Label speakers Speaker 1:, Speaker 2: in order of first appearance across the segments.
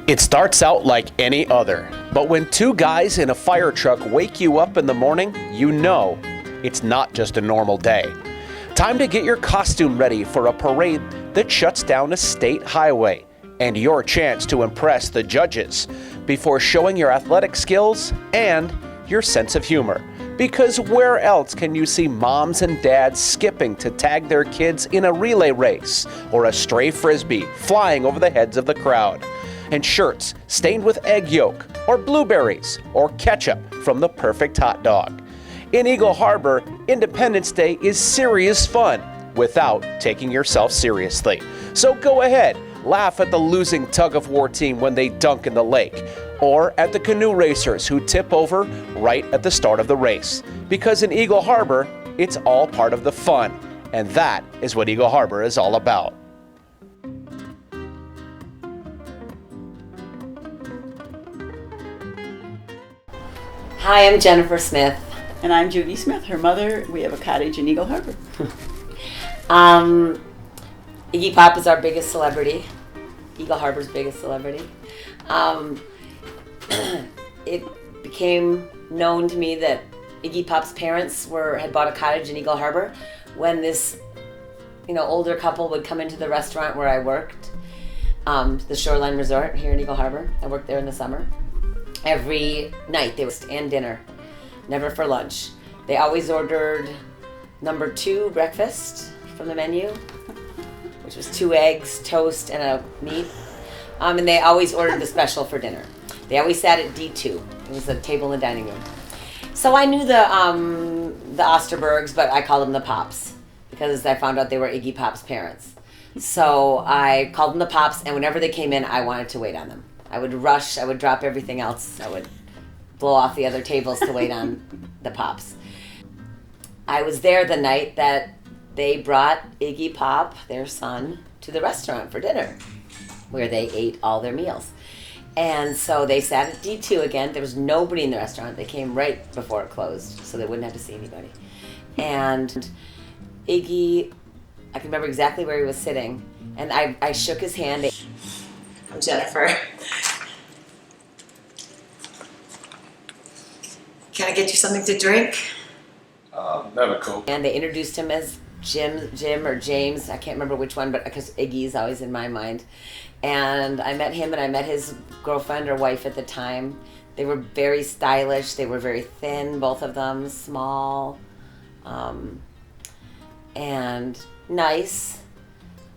Speaker 1: It starts out like any other, but when two guys in a fire truck wake you up in the morning, you know it's not just a normal day. Time to get your costume ready for a parade that shuts down a state highway, and your chance to impress the judges before showing your athletic skills and your sense of humor. Because where else can you see moms and dads skipping to tag their kids in a relay race or a stray frisbee flying over the heads of the crowd? And shirts stained with egg yolk or blueberries or ketchup from the perfect hot dog. In Eagle Harbor, Independence Day is serious fun without taking yourself seriously. So go ahead, laugh at the losing tug-of-war team when they dunk in the lake, or at the canoe racers who tip over right at the start of the race. Because in Eagle Harbor, it's all part of the fun, and that is what Eagle Harbor is all about.
Speaker 2: Hi, I'm Jennifer Smith.
Speaker 3: And I'm Judy Smith, her mother. We have a cottage in Eagle Harbor.
Speaker 2: Iggy Pop is our biggest celebrity, Eagle Harbor's biggest celebrity. It became known to me that Iggy Pop's parents had bought a cottage in Eagle Harbor when this, older couple would come into the restaurant where I worked, the Shoreline Resort here in Eagle Harbor. I worked there in the summer. Every night they would and dinner, never for lunch. They always ordered number 2 breakfast from the menu, which was 2 eggs, toast, and a meat. And they always ordered the special for dinner. They always sat at D2. It was a table in the dining room. So I knew the Osterbergs, but I called them the Pops because I found out they were Iggy Pop's parents. So I called them the Pops, and whenever they came in, I wanted to wait on them. I would rush, I would drop everything else. I would blow off the other tables to wait on the Pops. I was there the night that they brought Iggy Pop, their son, to the restaurant for dinner, where they ate all their meals. And so they sat at D2 again. There was nobody in the restaurant. They came right before it closed, so they wouldn't have to see anybody. And Iggy, I can remember exactly where he was sitting, and I shook his hand.
Speaker 4: I'm Jennifer. Can I get you something to drink?
Speaker 5: Never cool.
Speaker 2: And they introduced him as Jim or James. I can't remember which one, but because Iggy is always in my mind. And I met him, and I met his girlfriend or wife at the time. They were very stylish. They were very thin, both of them, small, and nice.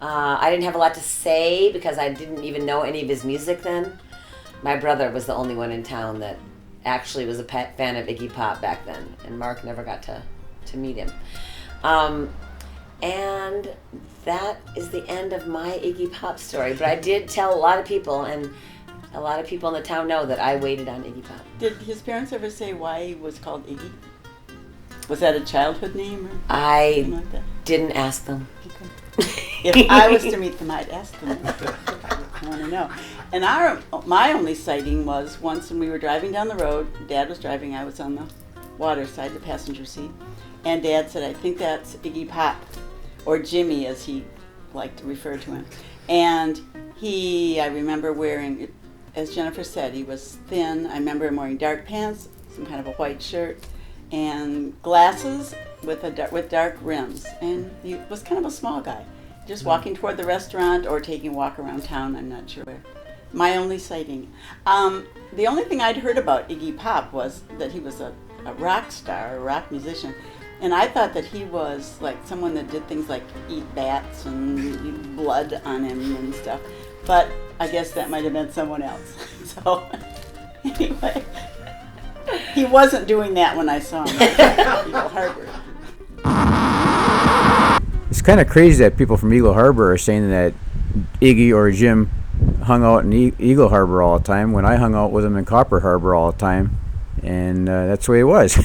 Speaker 2: I didn't have a lot to say because I didn't even know any of his music then. My brother was the only one in town that actually was a fan of Iggy Pop back then, and Mark never got to meet him. And that is the end of my Iggy Pop story. But I did tell a lot of people, and a lot of people in the town know that I waited on Iggy Pop.
Speaker 3: Did his parents ever say why he was called Iggy? Was that a childhood name or
Speaker 2: I
Speaker 3: something like that?
Speaker 2: didn't ask them.
Speaker 3: Okay. If I was to meet them, I'd ask them. I want to know. And my only sighting was once when we were driving down the road. Dad was driving. I was on the water side, the passenger seat. And Dad said, I think that's Iggy Pop, or Jimmy as he liked to refer to him. And I remember wearing, as Jennifer said, he was thin. I remember him wearing dark pants, some kind of a white shirt, and glasses with dark rims. And he was kind of a small guy, just walking toward the restaurant or taking a walk around town, I'm not sure where. My only sighting. The only thing I'd heard about Iggy Pop was that he was a rock star, a rock musician. And I thought that he was like someone that did things like eat bats and eat blood on him and stuff. But I guess that might have been someone else. So anyway, he wasn't doing that when I saw him at Eagle Harbor.
Speaker 6: It's kind of crazy that people from Eagle Harbor are saying that Iggy or Jim hung out in Eagle Harbor all the time when I hung out with them in Copper Harbor all the time. And that's the way it was.